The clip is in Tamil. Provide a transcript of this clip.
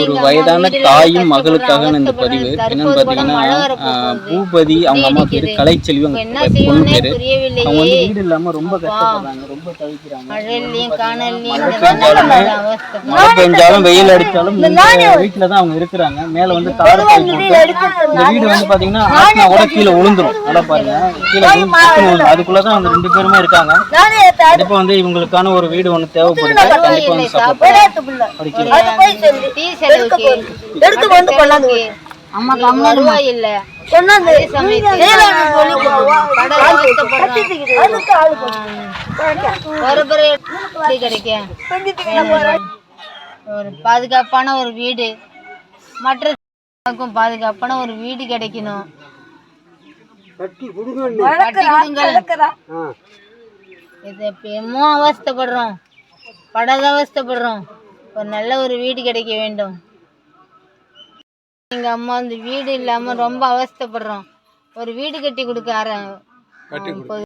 ஒரு வயதான தாயும் மகளுக்காக இந்த பதிவு என்னன்னு பாத்தீங்கன்னா பூபதி அவங்க அம்மா பேரு கலைச்செல்வி அவங்க பொண்ணு பேரு. அவங்க வந்து வீடு இல்லாம ரொம்ப கஷ்டப்படுறாங்க, ரொம்ப தவிக்கிறாங்க. மழை பெஞ்சாலும் வெயில் அடிச்சாலும் வீட்டுலதான் அவங்க இருக்கிறாங்க. மேல வந்து தார் இந்த வீடு வந்து பாத்தீங்கன்னா ஆட்டினா கூட கீழே விழுந்துரும். நல்லா பாருங்க, கீழே அதுக்குள்ளதான் அவங்க 2 பேருமே இருக்காங்க. கண்டிப்பா வந்து இவங்களுக்கான ஒரு வீடு ஒண்ணு தேவைப்படுது. கண்டிப்பா வந்து ஒரு பாதுகாப்பான ஒரு வீடு, மற்ற பாதுகாப்பான ஒரு வீடு கிடைக்கணும். அவஸ்தப்படுறோம், படாத அவஸ்தப்படுறோம். ஒரு நல்ல ஒரு வீடு கிடைக்க வேண்டும். எங்க அம்மா வந்து வீடு இல்லாம ரொம்ப அவஸ்தப்படுறோம். ஒரு வீடு கட்டி கொடுக்க